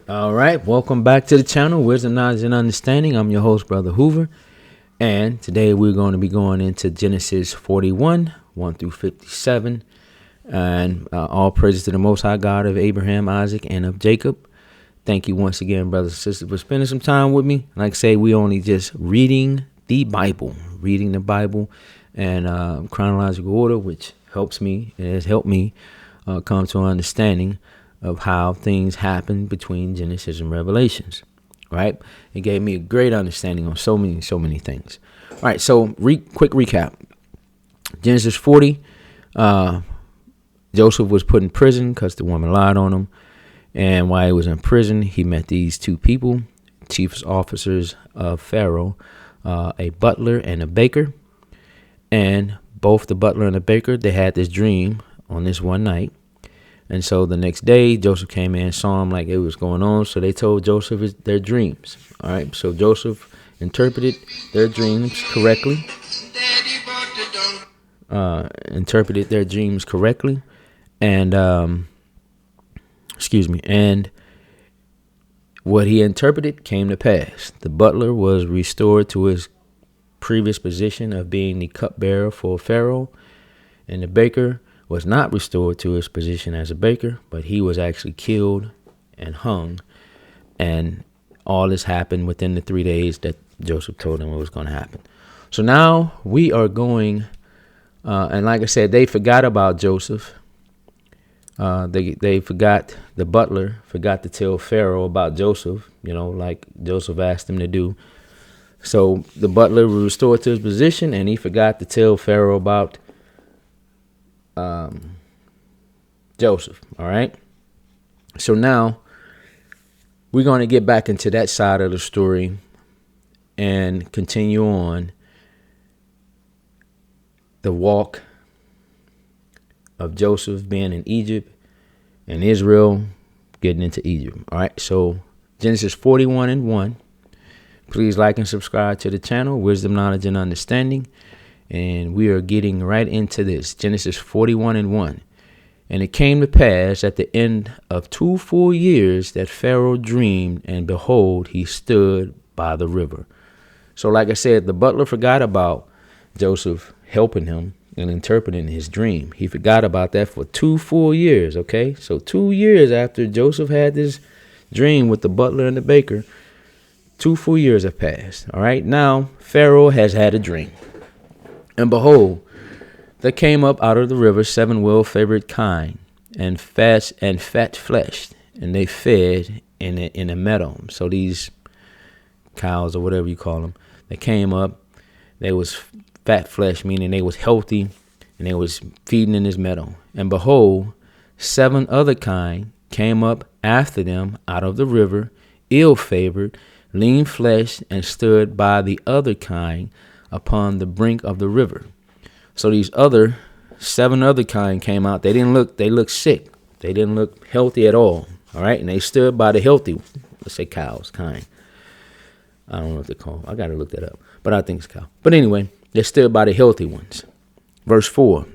All right, welcome back to the channel, Wisdom, Knowledge, and Understanding. I'm your host, Brother Hoover, and today we're going to be going into Genesis 41, 1 through 57, and all praises to the Most High God of Abraham, Isaac, and of Jacob. Thank you once again, brothers and sisters, for spending some time with me. Like I say, we only just reading the Bible, and chronological order, which helps me, it has helped me come to an understanding of how things happen between Genesis and Revelations, right? It gave me a great understanding on so many things. All right, so quick recap. Genesis 40, Joseph was put in prison because the woman lied on him. And while he was in prison, he met these two people, chief officers of Pharaoh, a butler and a baker. And both the butler and the baker, they had this dream on this one night. And so the next day, Joseph came in and saw him like it was going on. So they told Joseph their dreams. All right. So Joseph interpreted their dreams correctly. And, and what he interpreted came to pass. The butler was restored to his previous position of being the cupbearer for Pharaoh, and the baker was not restored to his position as a baker, but he was actually killed and hung. And all this happened within the 3 days that Joseph told him it was going to happen. So now we are going, and like I said, they forgot about Joseph. They forgot, the butler forgot to tell Pharaoh about Joseph, like Joseph asked him to do. So the butler was restored to his position, and he forgot to tell Pharaoh about Joseph. All right. So now we're going to get back into that side of the story and continue on the walk of Joseph being in Egypt and Israel getting into Egypt. All right. So Genesis 41 and 1. Please like and subscribe to the channel, Wisdom, Knowledge, and Understanding. And we are getting right into this. Genesis 41 and 1. And it came to pass at the end of 2 full years that Pharaoh dreamed, and behold, he stood by the river. So like I said, the butler forgot about Joseph helping him and interpreting his dream. He forgot about that for 2 full years. Okay. So 2 years after Joseph had this dream with the butler and the baker, 2 full years have passed. All right. Now Pharaoh has had a dream. And behold, there came up out of the river 7 well-favored kine, and fat-fleshed, and they fed in a meadow. So these cows, or whatever you call them, they came up. They was fat-fleshed, meaning they was healthy, and they was feeding in this meadow. And behold, 7 other kine came up after them out of the river, ill-favored, lean-fleshed, and stood by the other kine upon the brink of the river. So these 7 other kind came out. They looked sick. They didn't look healthy at all. All right. And they stood by the healthy, let's say cows, kind. I don't know what they're called. I got to look that up, but I think it's cow. But anyway, they stood by the healthy ones. Verse 4.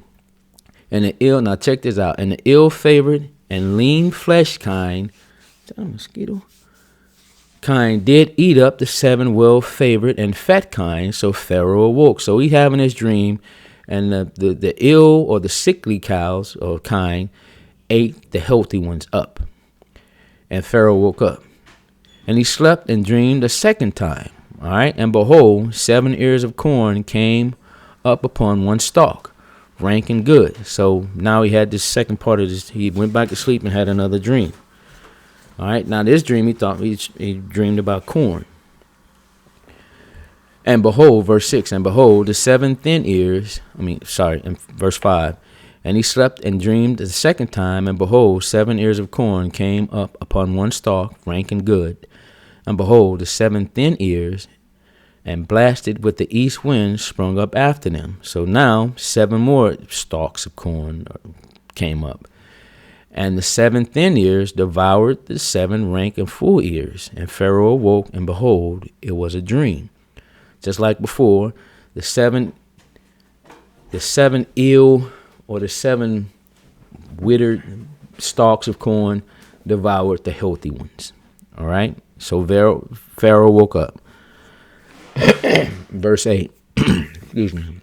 Now check this out. And the ill-favored and lean-fleshed kind, is that a mosquito? Kind did eat up the 7 well-favored and fat kind, so Pharaoh awoke. So he having his dream, and the ill or the sickly cows or kind ate the healthy ones up. And Pharaoh woke up, and he slept and dreamed a second time. All right, and behold, 7 ears of corn came up upon one stalk, rank and good. So now he had this second part of this. He went back to sleep and had another dream. All right. Now this dream, he dreamed about corn. And behold, verse 6, and behold, the 7 thin ears, in verse 5, And he slept and dreamed the second time, and behold, 7 ears of corn came up upon one stalk, rank and good. And behold, the 7 thin ears, and blasted with the east wind, sprung up after them. So now 7 more stalks of corn came up. And the 7 thin ears devoured the 7 rank and full ears. And Pharaoh awoke, and behold, it was a dream. Just like before, the seven ill, or the 7 withered stalks of corn devoured the healthy ones. All right. So Pharaoh woke up. Verse 8. Excuse me.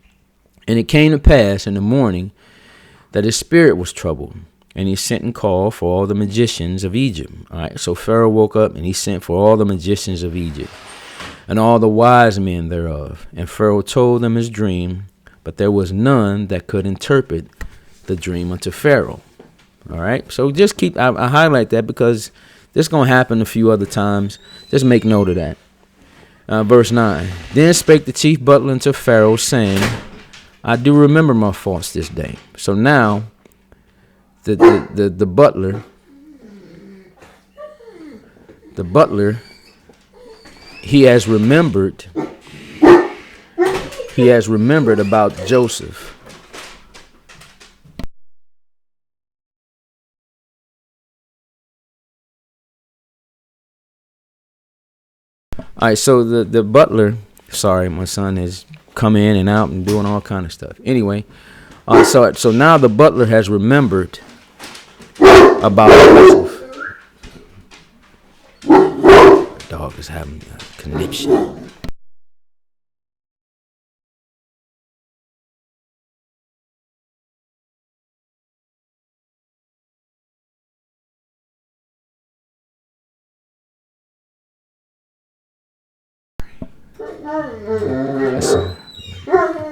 And it came to pass in the morning that his spirit was troubled, and he sent and called for all the magicians of Egypt. All right. So Pharaoh woke up, and he sent for all the magicians of Egypt, and all the wise men thereof. And Pharaoh told them his dream, but there was none that could interpret the dream unto Pharaoh. All right. So just I highlight that because this is going to happen a few other times. Just make note of that. Verse 9. Then spake the chief butler unto Pharaoh, saying, I do remember my faults this day. So now the butler, he has remembered about Joseph. All right, so the butler, sorry, my son has come in and out and doing all kind of stuff. Anyway, so now the butler has remembered about Joseph. The dog is having a conniption.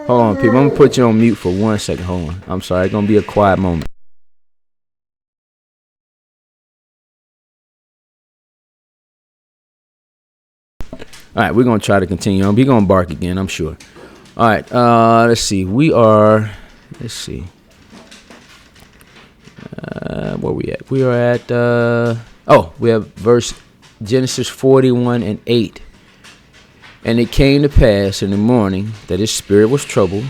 Hold on, people. I'm going to put you on mute for 1 second. Hold on. I'm sorry. It's going to be a quiet moment. All right. We're going to try to continue on. We're going to bark again, I'm sure. All right. Let's see. Let's see. Where we at? We are at, we have verse Genesis 41 and 8. And it came to pass in the morning that his spirit was troubled,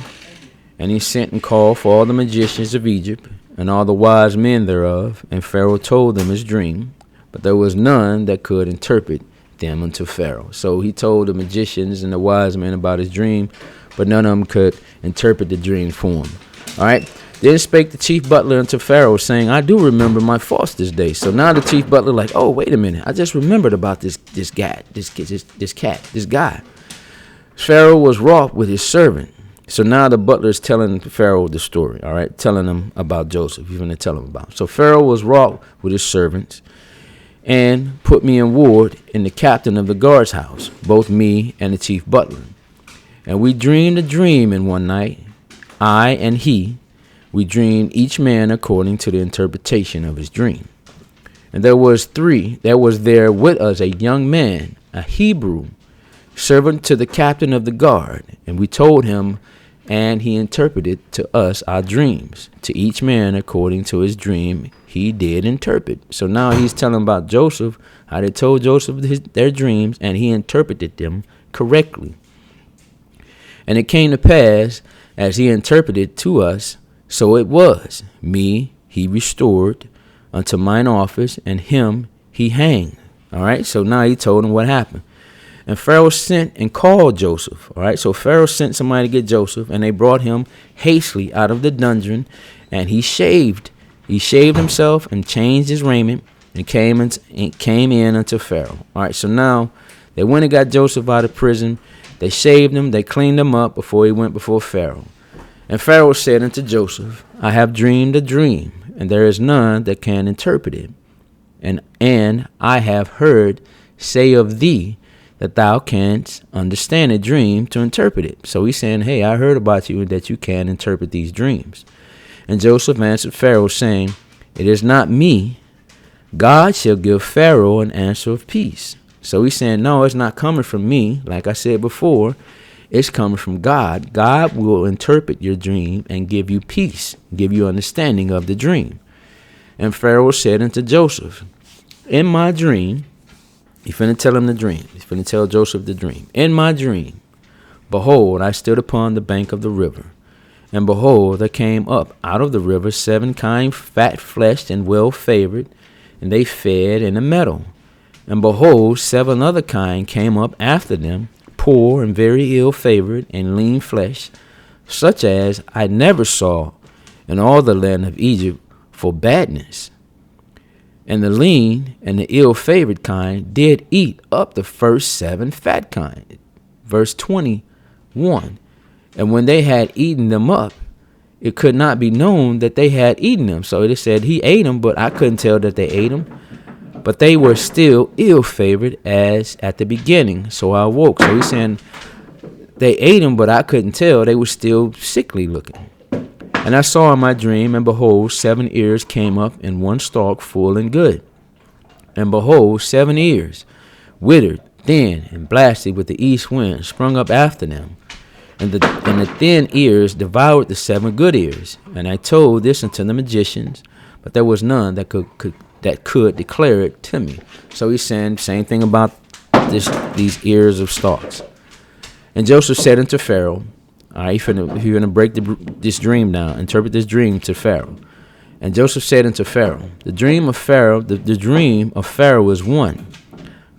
and he sent and called for all the magicians of Egypt, and all the wise men thereof, and Pharaoh told them his dream, but there was none that could interpret them unto Pharaoh. So he told the magicians and the wise men about his dream, but none of them could interpret the dream for him. All right. Then spake the chief butler unto Pharaoh, saying, I do remember my faults this day. So now the chief butler like, oh, wait a minute. I just remembered about this guy. Pharaoh was wroth with his servant. So now the butler is telling Pharaoh the story, all right, telling him about Joseph. He's going to tell him about him. So Pharaoh was wroth with his servants and put me in ward in the captain of the guard's house, both me and the chief butler. And we dreamed a dream in one night, I and he. We dreamed each man according to the interpretation of his dream. And there was there with us a young man, a Hebrew, servant to the captain of the guard. And we told him, and he interpreted to us our dreams. To each man according to his dream he did interpret. So now he's telling about Joseph, how they told Joseph their dreams, and he interpreted them correctly. And it came to pass, as he interpreted to us, so it was. Me he restored unto mine office, and him he hanged. All right. So now he told him what happened. And Pharaoh sent and called Joseph. All right. So Pharaoh sent somebody to get Joseph, and they brought him hastily out of the dungeon, and he shaved. He shaved himself and changed his raiment and came in unto Pharaoh. All right. So now they went and got Joseph out of prison. They shaved him. They cleaned him up before he went before Pharaoh. And Pharaoh said unto Joseph, I have dreamed a dream, and there is none that can interpret it. And I have heard say of thee that thou canst understand a dream to interpret it. So he's saying, hey, I heard about you and that you can interpret these dreams. And Joseph answered Pharaoh, saying, it is not me. God shall give Pharaoh an answer of peace. So he's saying, no, it's not coming from me. Like I said before, It's coming from God. God will interpret your dream and give you peace, give you understanding of the dream. And Pharaoh said unto Joseph, in my dream, he's finna tell him the dream. He's finna tell Joseph the dream. In my dream, behold, I stood upon the bank of the river. And behold, there came up out of the river 7 kine, fat-fleshed and well-favored, and they fed in a meadow. And behold, 7 other kine came up after them, poor and very ill-favored and lean-fleshed, such as I never saw in all the land of Egypt for badness. And the lean and the ill-favored kind did eat up the first 7 fat kind. Verse 21. And when they had eaten them up, it could not be known that they had eaten them. So it said he ate them, but I couldn't tell that they ate them. But they were still ill-favored as at the beginning. So I awoke. So he's saying they ate them, but I couldn't tell. They were still sickly looking. And I saw in my dream, and behold, 7 ears came up in one stalk, full and good. And behold, 7 ears, withered, thin, and blasted with the east wind, sprung up after them. And the thin ears devoured the 7 good ears. And I told this unto the magicians, but there was none that could declare it to me. So he's saying same thing about these ears of stalks. And Joseph said unto Pharaoh, all right, you're going to break this dream down, interpret this dream to Pharaoh. And Joseph said unto Pharaoh, the dream of Pharaoh is one.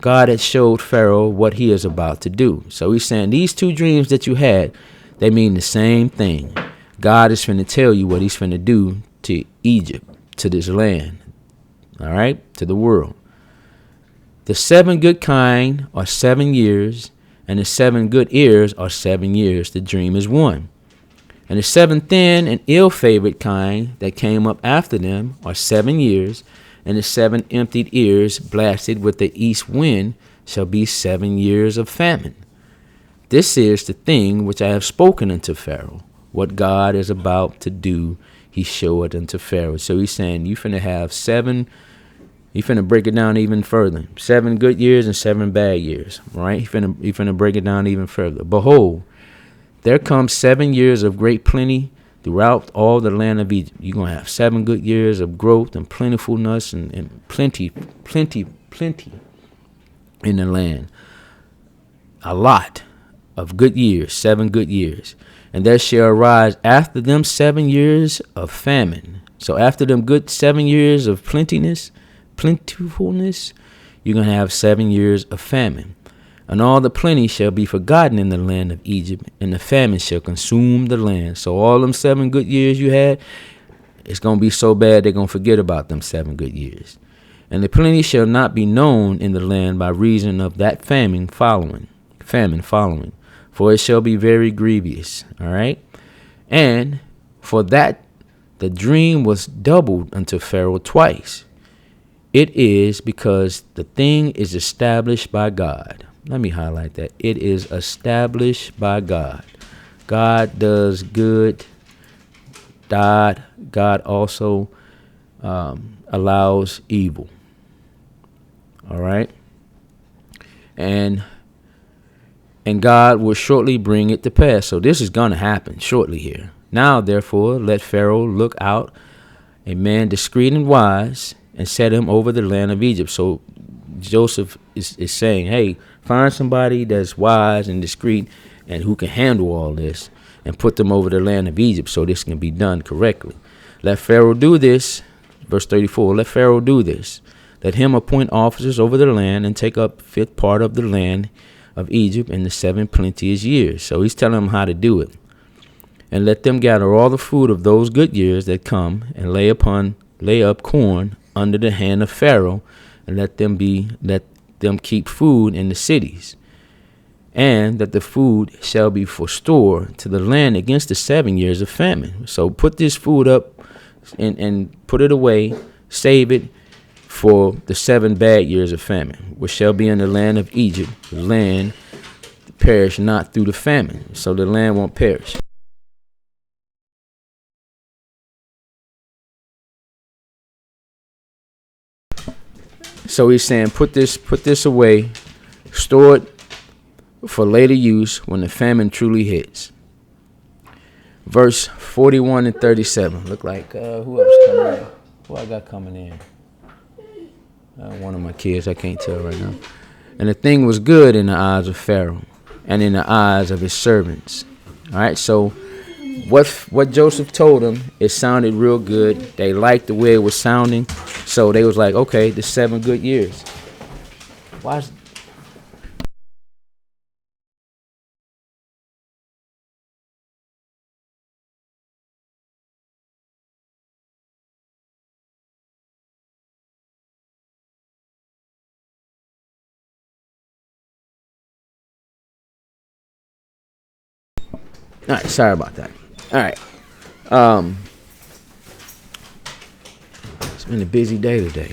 God had showed Pharaoh what he is about to do. So he's saying these 2 dreams that you had, they mean the same thing. God is finna tell you what he's finna do to Egypt, to this land, all right, to the world. The 7 good kine are 7 years, and the 7 good ears are 7 years. The dream is one. And the 7 thin and ill-favored kine that came up after them are 7 years, and the 7 emptied ears blasted with the east wind shall be 7 years of famine. This is the thing which I have spoken unto Pharaoh. What God is about to do, he showed unto Pharaoh. So he's saying you finna have 7. He finna break it down even further. 7 good years and 7 bad years. Right? He finna break it down even further. Behold, there comes 7 years of great plenty throughout all the land of Egypt. You're going to have 7 good years of growth and plentifulness and plenty in the land. A lot of good years, 7 good years. And there shall arise after them 7 years of famine. So after them good 7 years of plentifulness, you're going to have 7 years of famine. And all the plenty shall be forgotten in the land of Egypt, and the famine shall consume the land. So all them 7 good years you had, it's going to be so bad they're going to forget about them 7 good years. And the plenty shall not be known in the land by reason of that famine following. For it shall be very grievous. All right. And for that the dream was doubled unto Pharaoh twice. It is because the thing is established by God. Let me highlight that. It is established by God. God does good. God also allows evil. All right. And God will shortly bring it to pass. So this is going to happen shortly here. Now, therefore, let Pharaoh look out a man discreet and wise, and set him over the land of Egypt. So Joseph is saying, hey, find somebody that's wise and discreet and who can handle all this, and put them over the land of Egypt so this can be done correctly. Let Pharaoh do this. Verse 34, let Pharaoh do this. Let him appoint officers over the land and take up 5th part of the land of Egypt in the 7 plenteous years. So he's telling them how to do it. And let them gather all the food of those good years that come, and lay up corn under the hand of Pharaoh, and let them keep food in the cities, and that the food shall be for store to the land against the 7 years of famine. So put this food up and put it away, save it for the 7 bad years of famine, which shall be in the land of Egypt. The land perish not through the famine, so the land won't perish. So he's saying, put this away, store it for later use when the famine truly hits. Verse 41 and 37. Look like who else coming in? Who I got coming in? One of my kids. I can't tell right now. And the thing was good in the eyes of Pharaoh and in the eyes of his servants. All right. So what Joseph told them, it sounded real good. They liked the way it was sounding. So they was like, okay, the 7 good years. Why? All right, sorry about that. All right. It's been a busy day today.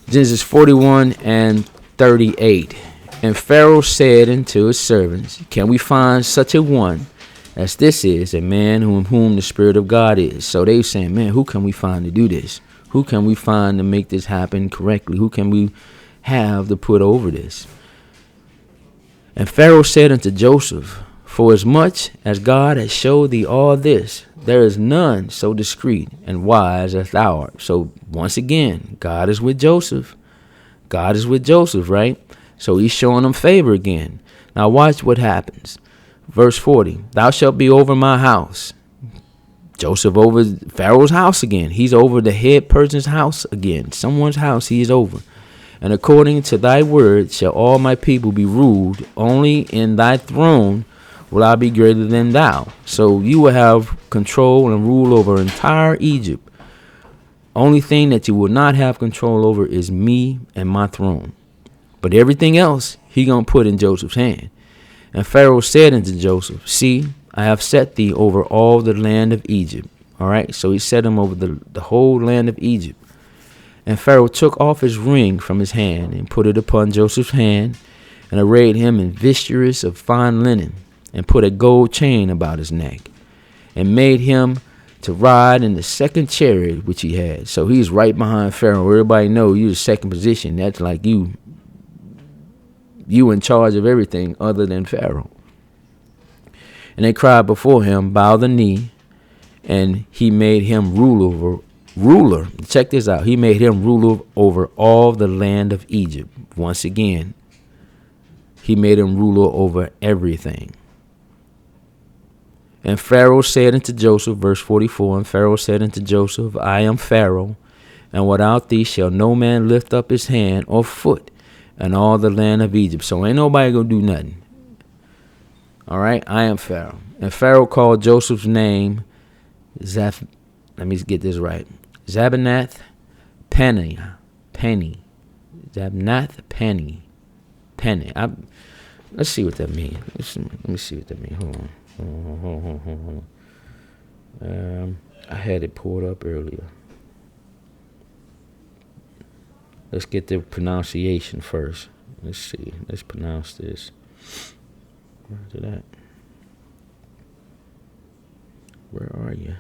Genesis 41 and 38. And Pharaoh said unto his servants, can we find such a one as this is, a man whom the Spirit of God is? So they saying, man, who can we find to do this? Who can we find to make this happen correctly? Who can we have to put over this? And Pharaoh said unto Joseph, for as much as God has showed thee all this, there is none so discreet and wise as thou art. So once again, God is with Joseph. God is with Joseph, right? So he's showing him favor again. Now watch what happens. Verse 40, thou shalt be over my house. Joseph over Pharaoh's house again. He's over the head person's house again. Someone's house he is over. And according to thy word shall all my people be ruled. Only in thy throne will I be greater than thou. So you will have control and rule over entire Egypt. Only thing that you will not have control over is me and my throne. But everything else he gonna put in Joseph's hand. And Pharaoh said unto Joseph, see, I have set thee over all the land of Egypt. All right, so he set him over the whole land of Egypt. And Pharaoh took off his ring from his hand and put it upon Joseph's hand and arrayed him in vestures of fine linen and put a gold chain about his neck and made him to ride in the second chariot which he had. So he's right behind Pharaoh. Everybody know you're the second position. That's like you in charge of everything other than Pharaoh. And they cried before him, bow the knee, and he made him ruler. Check this out. He made him ruler over all the land of Egypt. Once again, he made him ruler over everything. And Pharaoh said unto Joseph, verse 44, and Pharaoh said unto Joseph, I am Pharaoh, and without thee shall no man lift up his hand or foot in all the land of Egypt. So ain't nobody gonna do nothing. All right, I am Pharaoh. And Pharaoh called Joseph's name let me get this right. Zabnath Penny. Zabnath Penny. Let's see what that means. Let me see what that means. Hold on. I had it pulled up earlier. Let's get the pronunciation first. Let's see. Let's pronounce this. Where's it at? Where are you?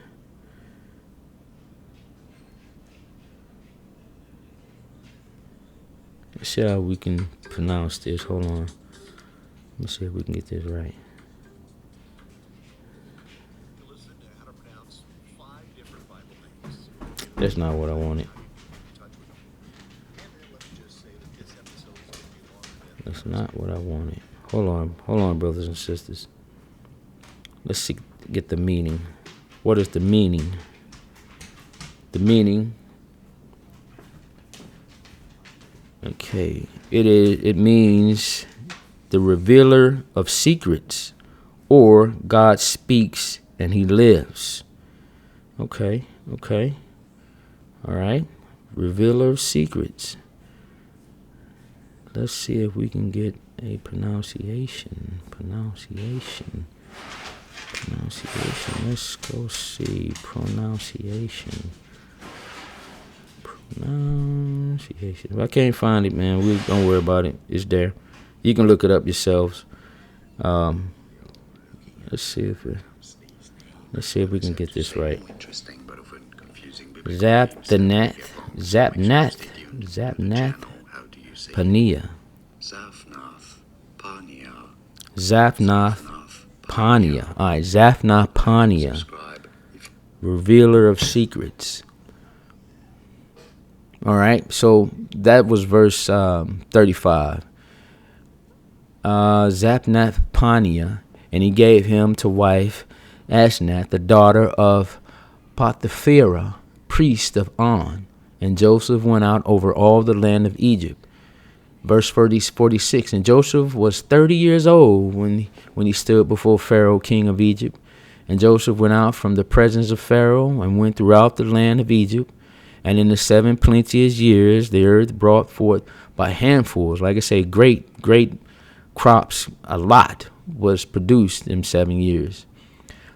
Let's see how we can pronounce this. Hold on. Let's see if we can get this right. That's not what I wanted. That's not what I wanted. Hold on, brothers and sisters. Let's see, get the meaning. What is the meaning? The meaning. Okay, it means the revealer of secrets, or God speaks and he lives. Okay. All right, revealer of secrets. Let's see if we can get a pronunciation. Let's go see pronunciation. If I can't find it, man, we don't worry about it. It's there. You can look it up yourselves. Let's see if we can get this right. Zapnath, Pania. Zapnath, Pania, Zaphnath-Paneah. All right, Zaphnath-Paneah, revealer of secrets. All right, so that was verse 35. Zaphnath-Paneah, and he gave him to wife Asenath, the daughter of Potiphera, priest of On. And Joseph went out over all the land of Egypt. Verse 46, and Joseph was 30 years old when he stood before Pharaoh, king of Egypt. And Joseph went out from the presence of Pharaoh and went throughout the land of Egypt. And in the 7 plenteous years, the earth brought forth by handfuls, like I say, great crops, a lot was produced in 7 years.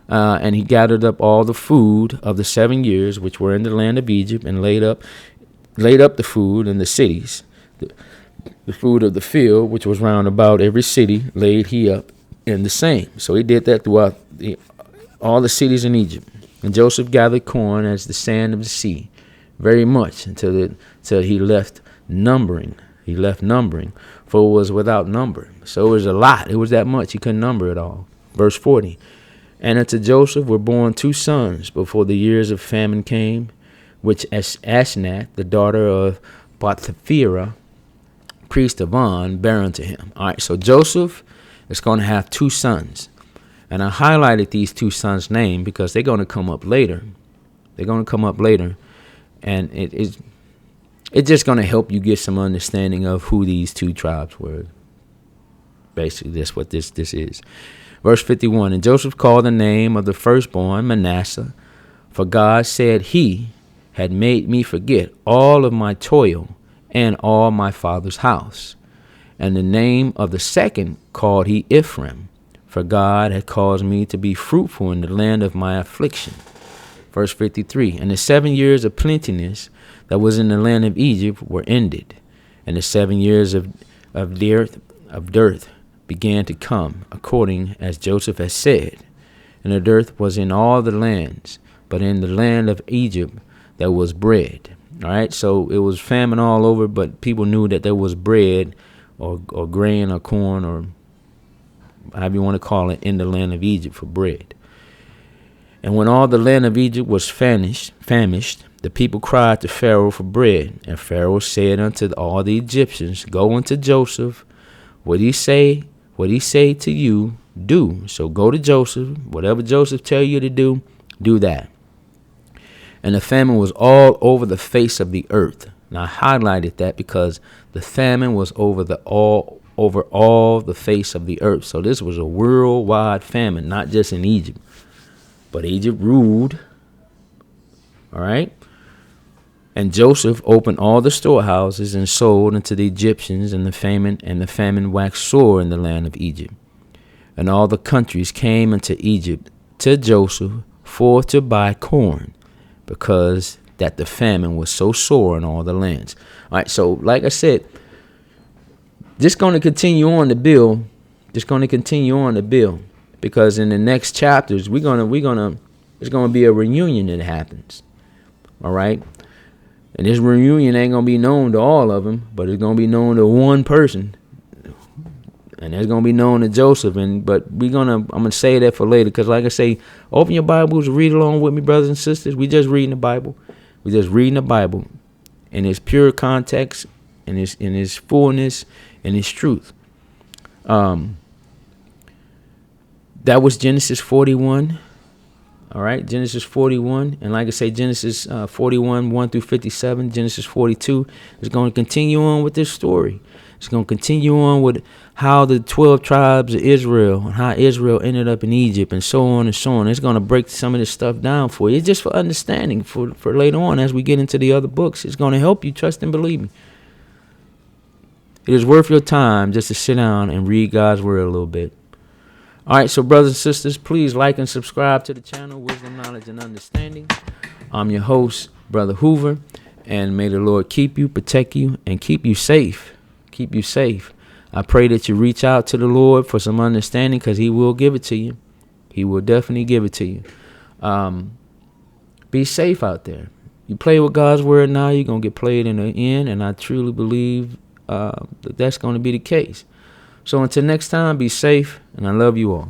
And he gathered up all the food of the 7 years which were in the land of Egypt, and laid up the food in the cities. The food of the field, which was round about every city, laid he up in the same. So he did that throughout all the cities in Egypt. And Joseph gathered corn as the sand of the sea, very much, until he left numbering. He left numbering, for it was without number. So it was a lot. It was that much. He couldn't number it all. Verse 40. And unto Joseph were born 2 sons before the years of famine came, which Asenath, the daughter of Potiphera, priest of On, bare unto him. All right, so Joseph is going to have 2 sons. And I highlighted these 2 sons' name because they're going to come up later. They're going to come up later. And it's just going to help you get some understanding of who these 2 tribes were. Basically, that's what this is. Verse 51, and Joseph called the name of the firstborn Manasseh, for God said he had made me forget all of my toil and all my father's house. And the name of the second called he Ephraim, for God had caused me to be fruitful in the land of my affliction. Verse 53, and the 7 years of plenteousness that was in the land of Egypt were ended, and the 7 years of dearth began to come, according as Joseph had said. And the dearth was in all the lands, but in the land of Egypt there was bread. All right, so it was famine all over, but people knew that there was bread or grain or corn or however you want to call it in the land of Egypt for bread. And when all the land of Egypt was famished, the people cried to Pharaoh for bread. And Pharaoh said unto all the Egyptians, go unto Joseph, what he say to you, do. So go to Joseph, whatever Joseph tell you to do that. And the famine was all over the face of the earth. And I highlighted that because the famine was over all the face of the earth. So this was a worldwide famine, not just in Egypt. But Egypt ruled. All right. And Joseph opened all the storehouses and sold unto the Egyptians, and the famine waxed sore in the land of Egypt. And all the countries came unto Egypt to Joseph for to buy corn, because that the famine was so sore in all the lands. All right, so like I said, just going to continue on the bill. Because in the next chapters, it's going to be a reunion that happens. All right. And this reunion ain't going to be known to all of them, but it's going to be known to one person. And it's going to be known to Joseph. But I'm going to say that for later. Because like I say, open your Bibles, read along with me, brothers and sisters. We just reading the Bible. We just reading the Bible in its pure context, in its fullness, and its truth. That was Genesis 41. All right, Genesis 41. And like I say, Genesis 41, 1 through 57, Genesis 42 is going to continue on with this story. It's going to continue on with how the 12 tribes of Israel and how Israel ended up in Egypt and so on and so on. It's going to break some of this stuff down for you. It's just for understanding for later on as we get into the other books. It's going to help you, trust and believe me. It is worth your time just to sit down and read God's word a little bit. All right, so brothers and sisters, please like and subscribe to the channel, Wisdom, Knowledge, and Understanding. I'm your host, Brother Hoover, and may the Lord keep you, protect you, and keep you safe. Keep you safe. I pray that you reach out to the Lord for some understanding, because he will give it to you. He will definitely give it to you. Be safe out there. You play with God's word now, you're going to get played in the end, and I truly believe that that's going to be the case. So until next time, be safe, and I love you all.